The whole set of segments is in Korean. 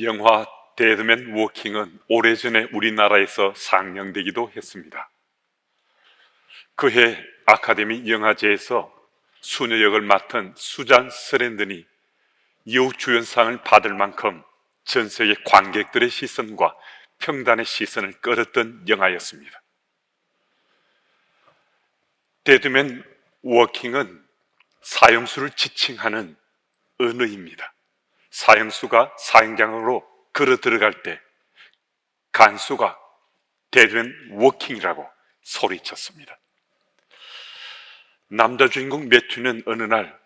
영화 데드맨 워킹은 오래전에 우리나라에서 상영되기도 했습니다. 그해 아카데미 영화제에서 수녀 역을 맡은 수잔 서랜든이 여우주연상을 받을 만큼 전 세계 관객들의 시선과 평단의 시선을 끌었던 영화였습니다. 데드맨 워킹은 사형수를 지칭하는 언어입니다. 사형수가 사형장으로 걸어 들어갈 때 간수가 데드맨 워킹이라고 소리쳤습니다. 남자 주인공 매튜는 어느 날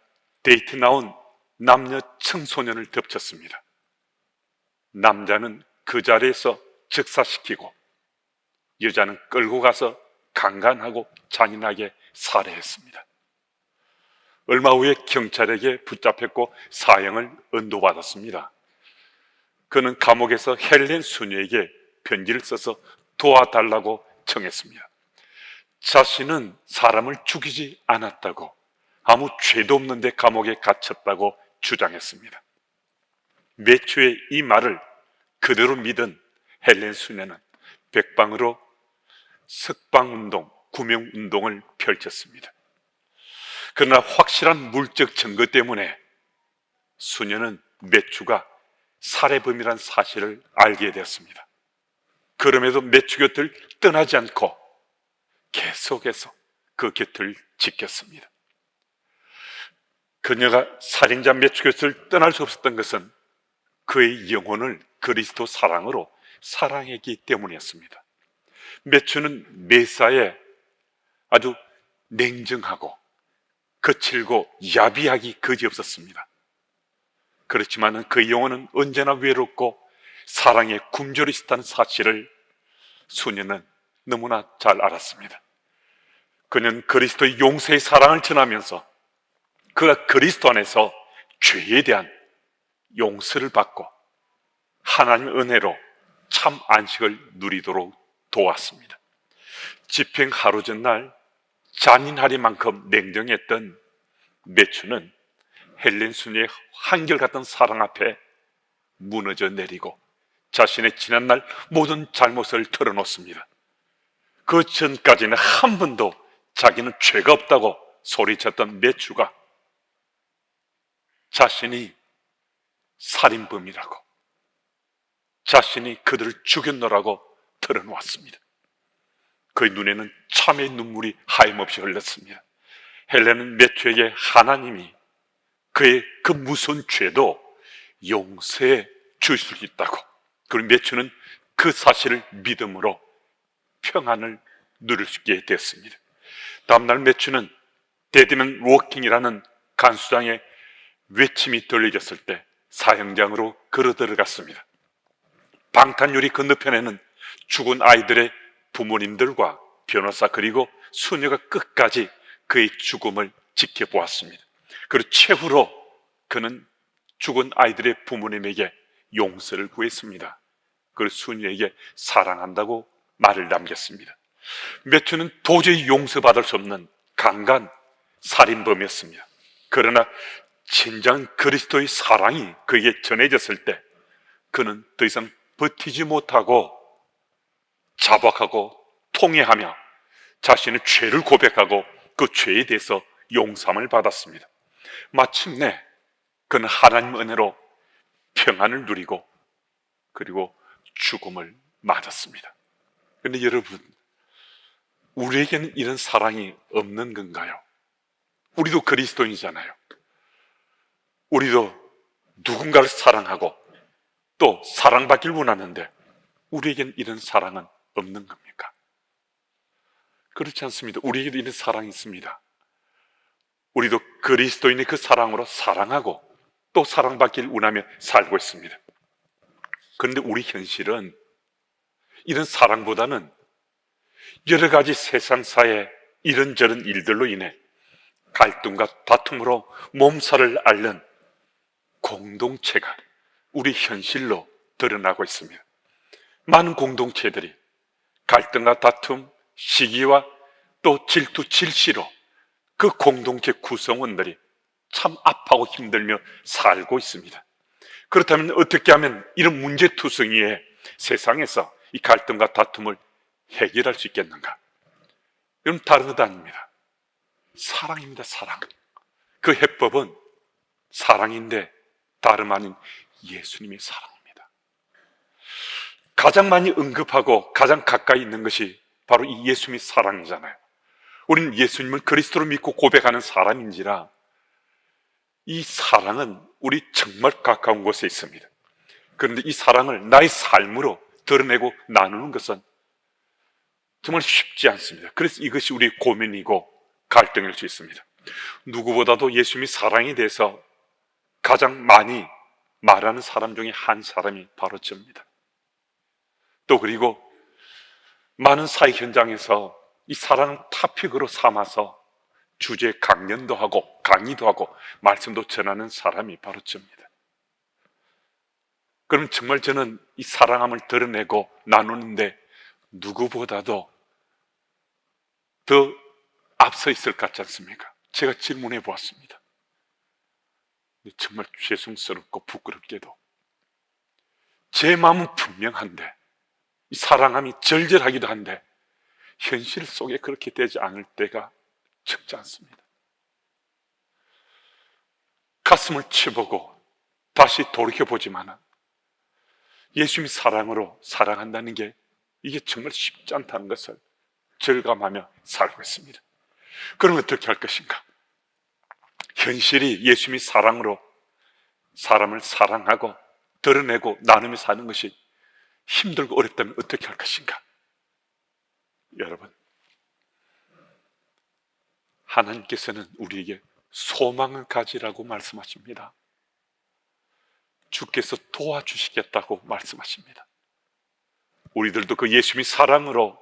데이트 나온 남녀 청소년을 덮쳤습니다. 남자는 그 자리에서 즉사시키고 여자는 끌고 가서 강간하고 잔인하게 살해했습니다. 얼마 후에 경찰에게 붙잡혔고 사형을 언도받았습니다. 그는 감옥에서 헬렌 수녀에게 편지를 써서 도와달라고 청했습니다. 자신은 사람을 죽이지 않았다고, 아무 죄도 없는데 감옥에 갇혔다고 주장했습니다. 매튜의 이 말을 그대로 믿은 헬렌 수녀는 백방으로 석방운동, 구명운동을 펼쳤습니다. 그러나 확실한 물적 증거 때문에 수녀는 매튜가 살해범이란 사실을 알게 되었습니다. 그럼에도 매튜 곁을 떠나지 않고 계속해서 그 곁을 지켰습니다. 그녀가 살인자 매튜 곁을 떠날 수 없었던 것은 그의 영혼을 그리스도 사랑으로 사랑했기 때문이었습니다. 매튜는 매사에 아주 냉정하고 거칠고 야비하기 그지없었습니다. 그렇지만 그 영혼은 언제나 외롭고 사랑에 굶주려 있었다는 사실을 수녀는 너무나 잘 알았습니다. 그는 그리스도의 용서의 사랑을 전하면서 그가 그리스도 안에서 죄에 대한 용서를 받고 하나님의 은혜로 참 안식을 누리도록 도왔습니다. 집행 하루 전날 잔인하리만큼 냉정했던 매튜는 헬렌 수녀의 한결같은 사랑 앞에 무너져 내리고 자신의 지난날 모든 잘못을 털어놓습니다. 그 전까지는 한 번도 자기는 죄가 없다고 소리쳤던 매튜가 자신이 살인범이라고, 자신이 그들을 죽였노라고 털어놓았습니다. 그의 눈에는 참의 눈물이 하염없이 흘렀습니다. 헬렌은 매튜에게 하나님이 그의 그 무서운 죄도 용서해 주실 수 있다고, 그리고 매튜는 그 사실을 믿음으로 평안을 누릴 수 있게 되었습니다. 다음날 매튜는 데드맨 워킹이라는 간수장의 외침이 들려졌을 때 사형장으로 걸어 들어갔습니다. 방탄유리 건너편에는 죽은 아이들의 부모님들과 변호사 그리고 수녀가 끝까지 그의 죽음을 지켜보았습니다. 그리고 최후로 그는 죽은 아이들의 부모님에게 용서를 구했습니다. 그리고 수녀에게 사랑한다고 말을 남겼습니다. 매튜는 도저히 용서받을 수 없는 강간 살인범이었습니다. 그러나 진정 그리스도의 사랑이 그에게 전해졌을 때 그는 더 이상 버티지 못하고 자박하고 통회하며 자신의 죄를 고백하고 그 죄에 대해서 용서함을 받았습니다. 마침내 그는 하나님 은혜로 평안을 누리고 그리고 죽음을 맞았습니다. 그런데 여러분, 우리에게는 이런 사랑이 없는 건가요? 우리도 그리스도인이잖아요. 우리도 누군가를 사랑하고 또 사랑받길 원하는데 우리에겐 이런 사랑은 없는 겁니까? 그렇지 않습니다. 우리에게도 이런 사랑이 있습니다. 우리도 그리스도인의 그 사랑으로 사랑하고 또 사랑받길 원하며 살고 있습니다. 그런데 우리 현실은 이런 사랑보다는 여러 가지 세상사의 이런저런 일들로 인해 갈등과 다툼으로 몸살을 앓는 공동체가 우리 현실로 드러나고 있습니다. 많은 공동체들이 갈등과 다툼, 시기와 또 질투, 질시로 그 공동체 구성원들이 참 아파하고 힘들며 살고 있습니다. 그렇다면 어떻게 하면 이런 문제투성이에 세상에서 이 갈등과 다툼을 해결할 수 있겠는가? 이건 다른 것도 아닙니다. 사랑입니다. 사랑. 그 해법은 사랑인데 다름 아닌 예수님의 사랑입니다. 가장 많이 언급하고 가장 가까이 있는 것이 바로 이 예수님의 사랑이잖아요. 우리는 예수님을 그리스도로 믿고 고백하는 사람인지라 이 사랑은 우리 정말 가까운 곳에 있습니다. 그런데 이 사랑을 나의 삶으로 드러내고 나누는 것은 정말 쉽지 않습니다. 그래서 이것이 우리 고민이고 갈등일 수 있습니다. 누구보다도 예수님의 사랑에 대해서 가장 많이 말하는 사람 중에 한 사람이 바로 저입니다. 또 그리고 많은 사회 현장에서 이 사랑을 토픽으로 삼아서 주제 강연도 하고 강의도 하고 말씀도 전하는 사람이 바로 저입니다. 그럼 정말 저는 이 사랑함을 드러내고 나누는데 누구보다도 더 앞서 있을 것 같지 않습니까? 제가 질문해 보았습니다. 정말 죄송스럽고 부끄럽게도 제 마음은 분명한데 이 사랑함이 절절하기도 한데 현실 속에 그렇게 되지 않을 때가 적지 않습니다. 가슴을 치보고 다시 돌이켜보지만 예수님이 사랑으로 사랑한다는 게 이게 정말 쉽지 않다는 것을 절감하며 살고 있습니다. 그럼 어떻게 할 것인가? 현실이 예수님이 사랑으로 사람을 사랑하고 드러내고 나누며 사는 것이 힘들고 어렵다면 어떻게 할 것인가? 여러분, 하나님께서는 우리에게 소망을 가지라고 말씀하십니다. 주께서 도와주시겠다고 말씀하십니다. 우리들도 그 예수님의 사랑으로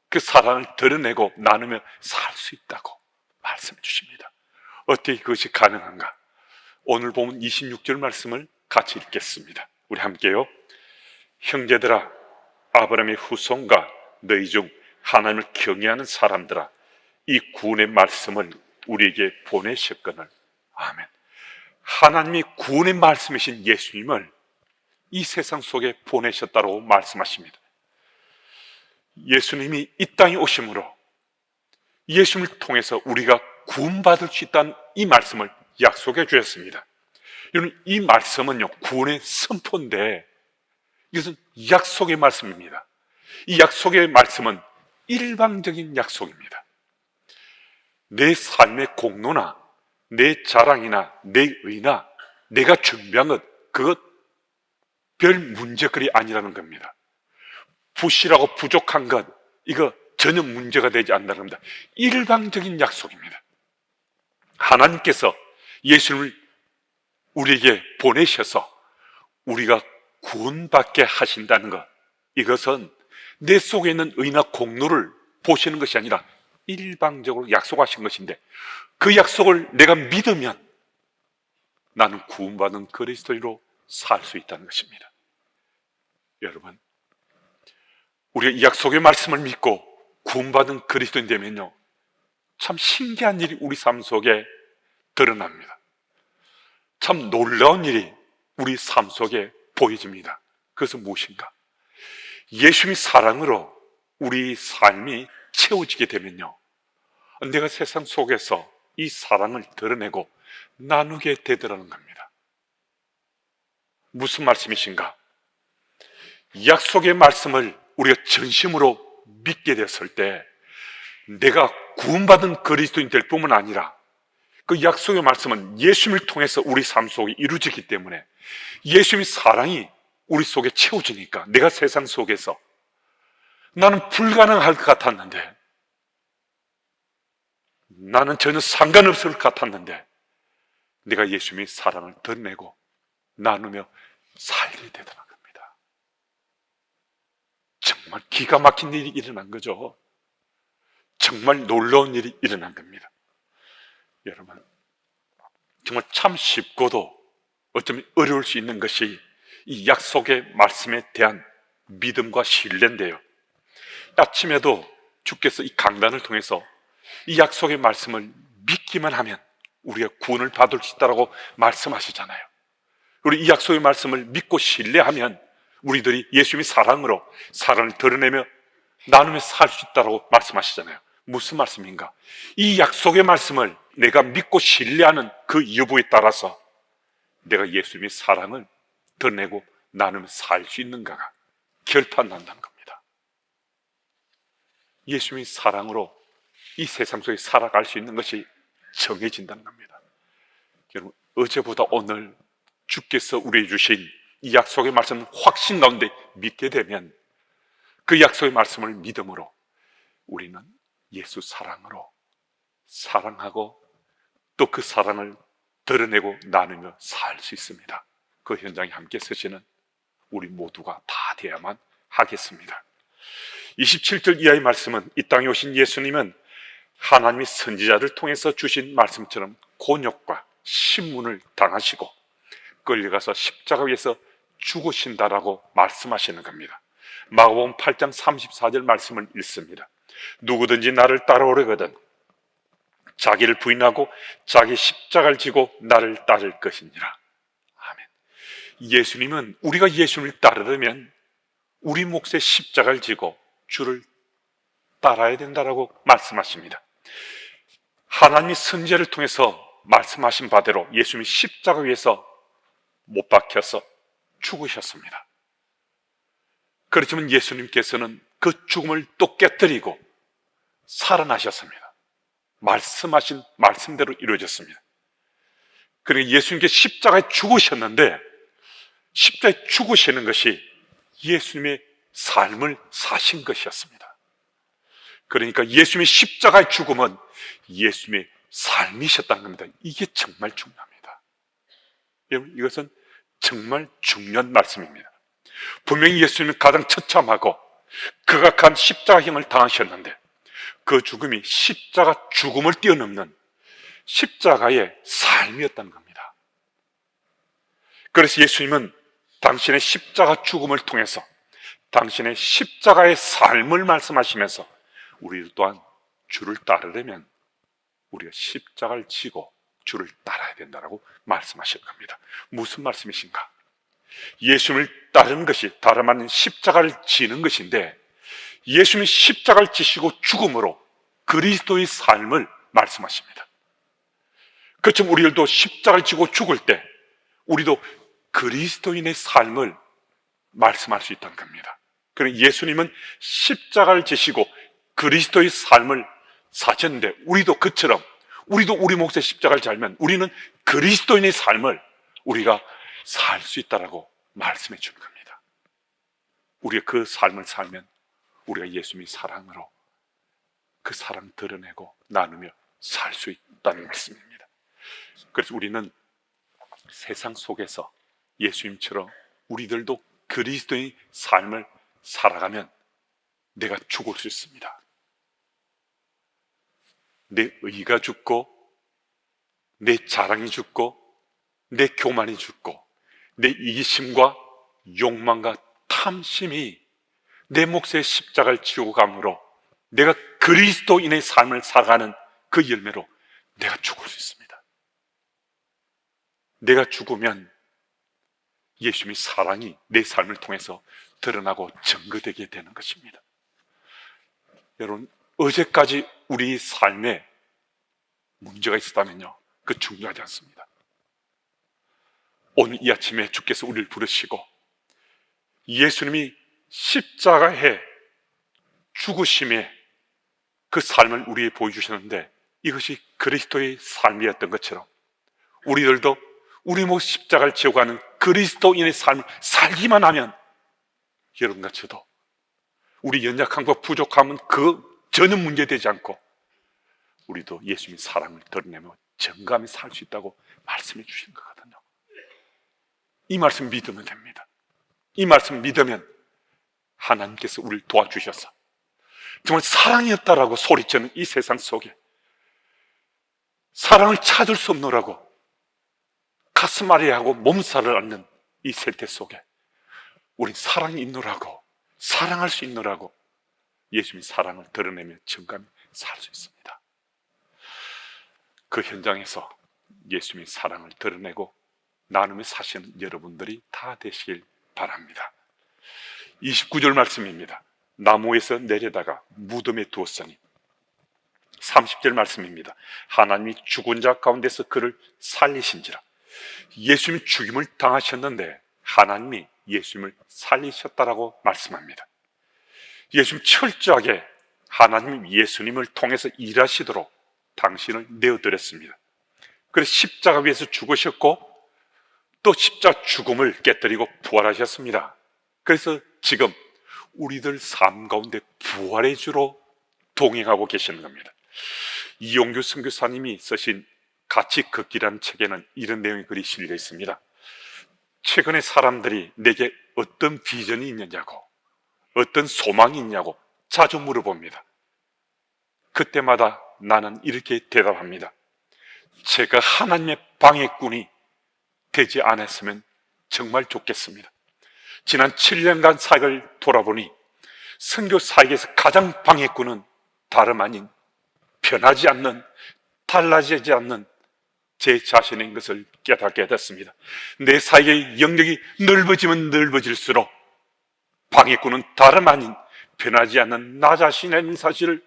그 사랑을 드러내고 나누며 살 수 있다고 말씀해 주십니다. 어떻게 그것이 가능한가? 오늘 보면 26절 말씀을 같이 읽겠습니다. 우리 함께요. 형제들아, 아브라함의 후손과 너희 중 하나님을 경외하는 사람들아, 이 구원의 말씀을 우리에게 보내셨거늘. 아멘. 하나님이 구원의 말씀이신 예수님을 이 세상 속에 보내셨다고 말씀하십니다. 예수님이 이 땅에 오심으로 예수님을 통해서 우리가 구원받을 수 있다는 이 말씀을 약속해 주셨습니다. 여러분, 이 말씀은요, 구원의 선포인데 이것은 약속의 말씀입니다. 이 약속의 말씀은 일방적인 약속입니다. 내 삶의 공로나 내 자랑이나 내 의나 내가 준비한 것, 그것 별 문제거리 아니라는 겁니다. 부실하고 부족한 것, 이거 전혀 문제가 되지 않는다는 겁니다. 일방적인 약속입니다. 하나님께서 예수님을 우리에게 보내셔서 우리가 구원받게 하신다는 것, 이것은 내 속에 있는 의나 공로를 보시는 것이 아니라 일방적으로 약속하신 것인데, 그 약속을 내가 믿으면 나는 구원받은 그리스도인으로 살 수 있다는 것입니다. 여러분, 우리가 이 약속의 말씀을 믿고 구원받은 그리스도인 되면요, 참 신기한 일이 우리 삶 속에 드러납니다. 참 놀라운 일이 우리 삶 속에 보여집니다. 그것은 무엇인가? 예수님의 사랑으로 우리 삶이 채워지게 되면요, 내가 세상 속에서 이 사랑을 드러내고 나누게 되더라는 겁니다. 무슨 말씀이신가? 약속의 말씀을 우리가 전심으로 믿게 됐을 때 내가 구원받은 그리스도인 될 뿐만 아니라 그 약속의 말씀은 예수님을 통해서 우리 삶 속에 이루어지기 때문에 예수님의 사랑이 우리 속에 채워지니까 내가 세상 속에서 나는 불가능할 것 같았는데, 나는 전혀 상관없을 것 같았는데 내가 예수님의 사랑을 드러내고 나누며 살게 되더라는 겁니다. 정말 기가 막힌 일이 일어난 거죠. 정말 놀라운 일이 일어난 겁니다. 여러분, 정말 참 쉽고도 어쩌면 어려울 수 있는 것이 이 약속의 말씀에 대한 믿음과 신뢰인데요, 아침에도 주께서 이 강단을 통해서 이 약속의 말씀을 믿기만 하면 우리가 구원을 받을 수 있다고 말씀하시잖아요. 우리 이 약속의 말씀을 믿고 신뢰하면 우리들이 예수님의 사랑으로 사랑을 드러내며 나누며 살 수 있다고 말씀하시잖아요. 무슨 말씀인가? 이 약속의 말씀을 내가 믿고 신뢰하는 그 여부에 따라서 내가 예수님의 사랑을 드러내고 나누며 살 수 있는가가 결판난다는 겁니다. 예수님의 사랑으로 이 세상 속에 살아갈 수 있는 것이 정해진다는 겁니다. 여러분, 어제보다 오늘 주께서 우리에게 주신 이 약속의 말씀을 확신 가운데 믿게 되면 그 약속의 말씀을 믿음으로 우리는 예수 사랑으로 사랑하고 또 그 사랑을 드러내고 나누며 살 수 있습니다. 그 현장에 함께 서시는 우리 모두가 다 되어야만 하겠습니다. 27절 이하의 말씀은 이 땅에 오신 예수님은 하나님의 선지자를 통해서 주신 말씀처럼 곤욕과 신문을 당하시고 끌려가서 십자가 위에서 죽으신다라고 말씀하시는 겁니다. 마가복음 8장 34절 말씀을 읽습니다. 누구든지 나를 따라오려거든 자기를 부인하고 자기 십자가를 지고 나를 따를 것이니라. 아멘. 예수님은 우리가 예수님을 따르려면 우리 몫의 십자가를 지고 주를 따라야 된다라고 말씀하십니다. 하나님이 선지자를 통해서 말씀하신 바대로 예수님이 십자가 위에서 못 박혀서 죽으셨습니다. 그렇지만 예수님께서는 그 죽음을 또 깨뜨리고 살아나셨습니다. 말씀하신 말씀대로 이루어졌습니다. 그러니까 예수님께 십자가에 죽으셨는데 십자가에 죽으시는 것이 예수님의 삶을 사신 것이었습니다. 그러니까 예수님의 십자가의 죽음은 예수님의 삶이셨다는 겁니다. 이게 정말 중요합니다. 여러분, 이것은 정말 중요한 말씀입니다. 분명히 예수님은 가장 처참하고 극악한 십자가형을 당하셨는데 그 죽음이 십자가 죽음을 뛰어넘는 십자가의 삶이었다는 겁니다. 그래서 예수님은 당신의 십자가 죽음을 통해서 당신의 십자가의 삶을 말씀하시면서 우리 또한 주를 따르려면 우리가 십자가를 지고 주를 따라야 된다고 말씀하실 겁니다. 무슨 말씀이신가? 예수님을 따르는 것이 다름 아닌 십자가를 지는 것인데 예수님이 십자가를 지시고 죽음으로 그리스도의 삶을 말씀하십니다. 그렇지만 우리들도 십자가를 지고 죽을 때 우리도 그리스도인의 삶을 말씀할 수 있다는 겁니다. 그러니까 예수님은 십자가를 지시고 그리스도의 삶을 사셨는데 우리도 그처럼 우리도 우리 몫의 십자가를 잘면 우리는 그리스도인의 삶을 우리가 살 수 있다라고 말씀해 주는 겁니다. 우리가 그 삶을 살면 우리가 예수님의 사랑으로 그 사랑 드러내고 나누며 살 수 있다는 말씀입니다. 그래서 우리는 세상 속에서 예수님처럼 우리들도 그리스도의 삶을 살아가면 내가 죽을 수 있습니다. 내 의가 죽고 내 자랑이 죽고 내 교만이 죽고 내 이기심과 욕망과 탐심이 내 몫의 십자가를 지고 감으로 내가 그리스도인의 삶을 살아가는 그 열매로 내가 죽을 수 있습니다. 내가 죽으면 예수님의 사랑이 내 삶을 통해서 드러나고 증거되게 되는 것입니다. 여러분, 어제까지 우리 삶에 문제가 있었다면요, 그 중요하지 않습니다. 오늘 이 아침에 주께서 우리를 부르시고 예수님이 십자가에 죽으심에 그 삶을 우리에게 보여주셨는데 이것이 그리스도의 삶이었던 것처럼 우리들도 우리 몫 십자가를 지고 가는 그리스도인의 삶을 살기만 하면 여러분과 저도 우리 연약함과 부족함은 그 전혀 문제되지 않고 우리도 예수님의 사랑을 드러내며 정감히 살 수 있다고 말씀해 주시는 거거든요. 이 말씀 믿으면 됩니다. 이 말씀 믿으면 하나님께서 우리를 도와주셔서 정말 사랑이었다라고 소리치는 이 세상 속에 사랑을 찾을 수 없노라고 가슴앓이하고 몸살을 앓는 이 세대 속에 우린 사랑이 있노라고 사랑할 수 있노라고 예수님의 사랑을 드러내며 정감히 살 수 있습니다. 그 현장에서 예수님의 사랑을 드러내고 나눔에 사시는 여러분들이 다 되시길 바랍니다. 29절 말씀입니다. 나무에서 내려다가 무덤에 두었으니. 30절 말씀입니다. 하나님이 죽은 자 가운데서 그를 살리신지라. 예수님이 죽임을 당하셨는데 하나님이 예수님을 살리셨다라고 말씀합니다. 예수님 철저하게 하나님 예수님을 통해서 일하시도록 당신을 내어드렸습니다. 그래서 십자가 위에서 죽으셨고 또 십자가 죽음을 깨뜨리고 부활하셨습니다. 그래서 지금 우리들 삶 가운데 부활의 주로 동행하고 계시는 겁니다. 이용규 선교사님이 쓰신 같이 걷기라는 책에는 이런 내용이 글이 실려 있습니다. 최근에 사람들이 내게 어떤 비전이 있느냐고, 어떤 소망이 있냐고 자주 물어봅니다. 그때마다 나는 이렇게 대답합니다. 제가 하나님의 방해꾼이 되지 않았으면 정말 좋겠습니다. 지난 7년간 사역을 돌아보니 선교 사역에서 가장 방해꾼은 다름 아닌 변하지 않는, 달라지지 않는 제 자신인 것을 깨닫게 됐습니다. 내 사역의 영역이 넓어지면 넓어질수록 방해꾼은 다름 아닌 변하지 않는 나 자신의 사실을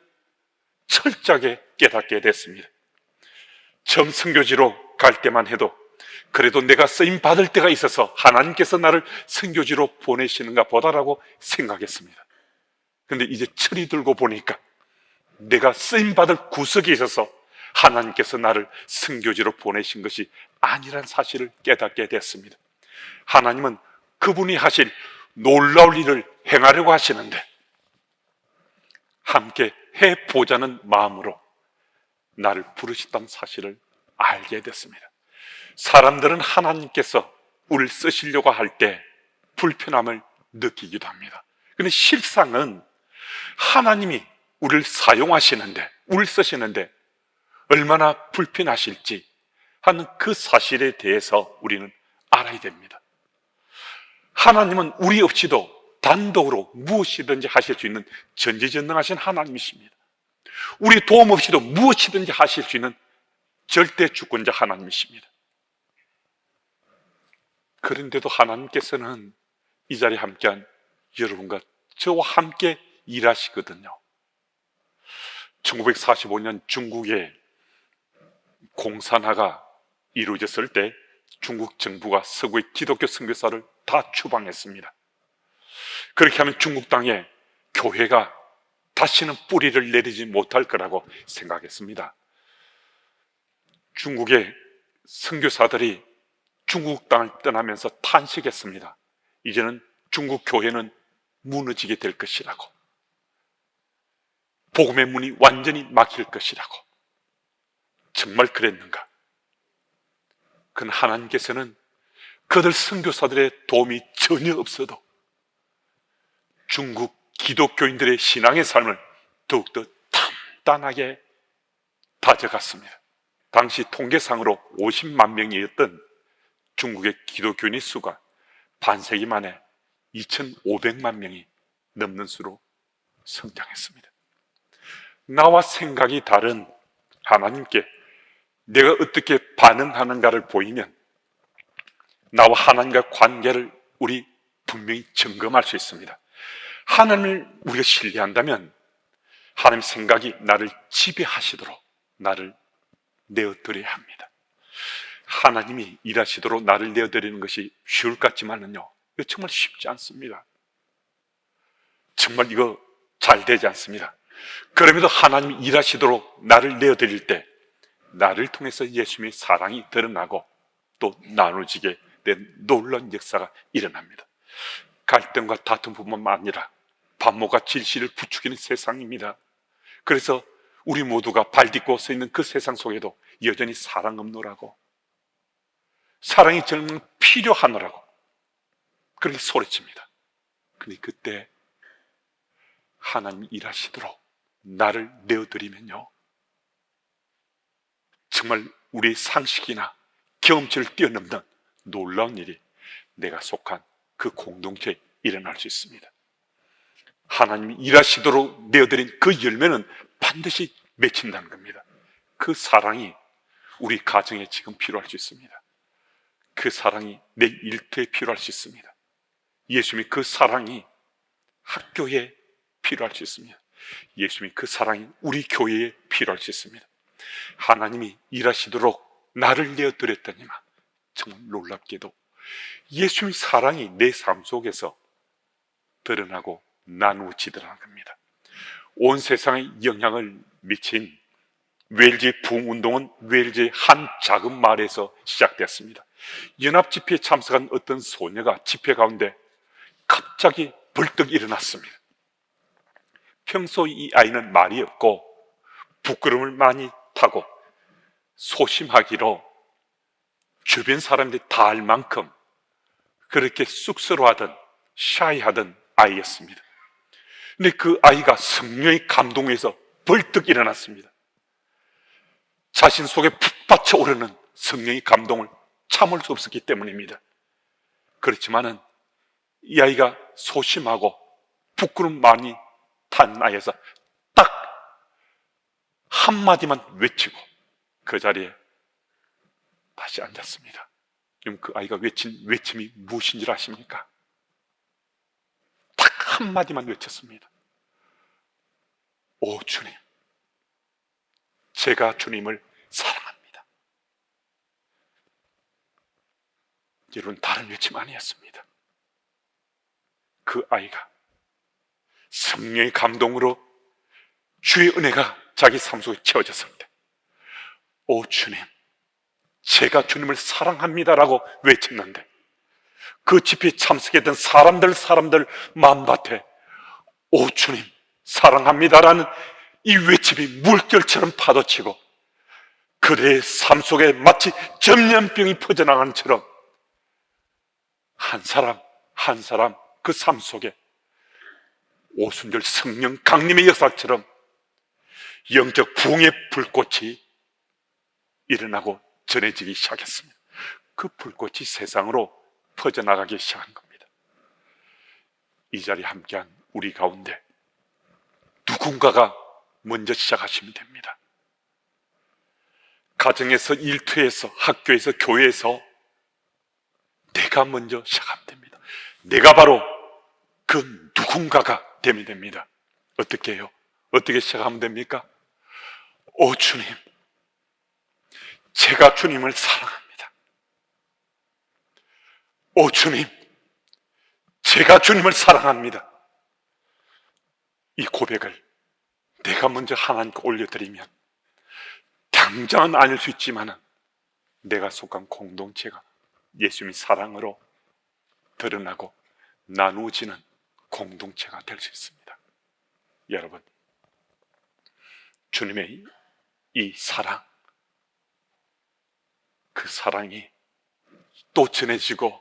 철저하게 깨닫게 됐습니다. 처음 선교지로 갈 때만 해도 그래도 내가 쓰임 받을 때가 있어서 하나님께서 나를 선교지로 보내시는가 보다라고 생각했습니다. 그런데 이제 철이 들고 보니까 내가 쓰임 받을 구석에 있어서 하나님께서 나를 선교지로 보내신 것이 아니란 사실을 깨닫게 됐습니다. 하나님은 그분이 하실 놀라울 일을 행하려고 하시는데 함께 해보자는 마음으로 나를 부르셨다는 사실을 알게 됐습니다. 사람들은 하나님께서 우리를 쓰시려고 할 때 불편함을 느끼기도 합니다. 그런데 실상은 하나님이 우리를 사용하시는데, 우리를 쓰시는데 얼마나 불편하실지 하는 그 사실에 대해서 우리는 알아야 됩니다. 하나님은 우리 없이도 단독으로 무엇이든지 하실 수 있는 전지전능하신 하나님이십니다. 우리 도움 없이도 무엇이든지 하실 수 있는 절대 주권자 하나님이십니다. 그런데도 하나님께서는 이 자리에 함께한 여러분과 저와 함께 일하시거든요. 1945년 중국에 공산화가 이루어졌을 때 중국 정부가 서구의 기독교 선교사를 다 추방했습니다. 그렇게 하면 중국 땅에 교회가 다시는 뿌리를 내리지 못할 거라고 생각했습니다. 중국의 선교사들이 중국 땅을 떠나면서 탄식했습니다. 이제는 중국 교회는 무너지게 될 것이라고, 복음의 문이 완전히 막힐 것이라고. 정말 그랬는가? 그건 하나님께서는 그들 선교사들의 도움이 전혀 없어도 중국 기독교인들의 신앙의 삶을 더욱더 단단하게 다져갔습니다. 당시 통계상으로 50만 명이었던 중국의 기독교인의 수가 반세기 만에 2,500만 명이 넘는 수로 성장했습니다. 나와 생각이 다른 하나님께 내가 어떻게 반응하는가를 보이면 나와 하나님과 관계를 우리 분명히 점검할 수 있습니다. 하나님을 우리가 신뢰한다면 하나님 생각이 나를 지배하시도록 나를 내어드려야 합니다. 하나님이 일하시도록 나를 내어드리는 것이 쉬울 것 같지만은요, 이거 정말 쉽지 않습니다. 정말 이거 잘 되지 않습니다. 그럼에도 하나님이 일하시도록 나를 내어드릴 때 나를 통해서 예수님의 사랑이 드러나고 또 나눠지게 된 놀라운 역사가 일어납니다. 갈등과 다툼뿐만 아니라 반목과 질시를 부추기는 세상입니다. 그래서 우리 모두가 발딛고 서 있는 그 세상 속에도 여전히 사랑 없노라고, 사랑이 정말 필요하노라고 그렇게 소리칩니다. 그런데 그때 하나님이 일하시도록 나를 내어드리면요, 정말 우리의 상식이나 경험치를 뛰어넘는 놀라운 일이 내가 속한 그 공동체에 일어날 수 있습니다. 하나님이 일하시도록 내어드린 그 열매는 반드시 맺힌다는 겁니다. 그 사랑이 우리 가정에 지금 필요할 수 있습니다. 그 사랑이 내 일터에 필요할 수 있습니다. 예수님이 그 사랑이 학교에 필요할 수 있습니다. 예수님이 그 사랑이 우리 교회에 필요할 수 있습니다. 하나님이 일하시도록 나를 내어드렸더니만 정말 놀랍게도 예수님의 사랑이 내 삶 속에서 드러나고 나누어지더라는 겁니다. 온 세상에 영향을 미친 웰즈 부흥운동은 웰즈의 한 작은 마을에서 시작되었습니다. 연합집회에 참석한 어떤 소녀가 집회 가운데 갑자기 벌떡 일어났습니다. 평소 이 아이는 말이 없고 부끄러움을 많이 타고 소심하기로 주변 사람들이 다 알 만큼 그렇게 쑥스러워하던 샤이하던 아이였습니다. 근데 그 아이가 성령의 감동에서 벌떡 일어났습니다. 자신 속에 푹받쳐 오르는 성령의 감동을 참을 수 없었기 때문입니다. 그렇지만은 이 아이가 소심하고 부끄러움 많이 탄 아이여서 딱 한마디만 외치고 그 자리에 다시 앉았습니다. 그럼 그 아이가 외친 외침이 무엇인 줄 아십니까? 딱 한마디만 외쳤습니다. 오 주님, 제가 주님을 사랑합니다. 여러분, 다른 외침 아니었습니다. 그 아이가 성령의 감동으로 주의 은혜가 자기 삶 속에 채워졌을 때, 오 주님, 제가 주님을 사랑합니다라고 외쳤는데 그 집회에 참석했던 사람들 마음밭에 오 주님 사랑합니다라는 이 외침이 물결처럼 파도치고 그들의 삶 속에 마치 전염병이 퍼져나가는 처럼 한 사람 한 사람 그 삶 속에 오순절 성령 강림의 역사처럼 영적 부흥의 불꽃이 일어나고 전해지기 시작했습니다. 그 불꽃이 세상으로 퍼져나가기 시작한 겁니다. 이 자리에 함께한 우리 가운데 누군가가 먼저 시작하시면 됩니다. 가정에서, 일터에서, 학교에서, 교회에서 내가 먼저 시작하면 됩니다. 내가 바로 그 누군가가 되면 됩니다. 어떻게 해요? 어떻게 시작하면 됩니까? 오 주님, 제가 주님을 사랑합니다. 오 주님, 제가 주님을 사랑합니다. 이 고백을 내가 먼저 하나님께 올려드리면 당장은 아닐 수 있지만 내가 속한 공동체가 예수님의 사랑으로 드러나고 나누어지는 공동체가 될 수 있습니다. 여러분, 주님의 이 사랑, 그 사랑이 또 전해지고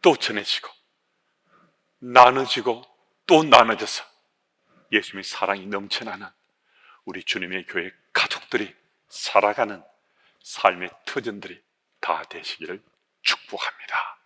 또 전해지고 나눠지고 또 나눠져서 예수님의 사랑이 넘쳐나는 우리 주님의 교회 가족들이 살아가는 삶의 터전들이 다 되시기를 축복합니다.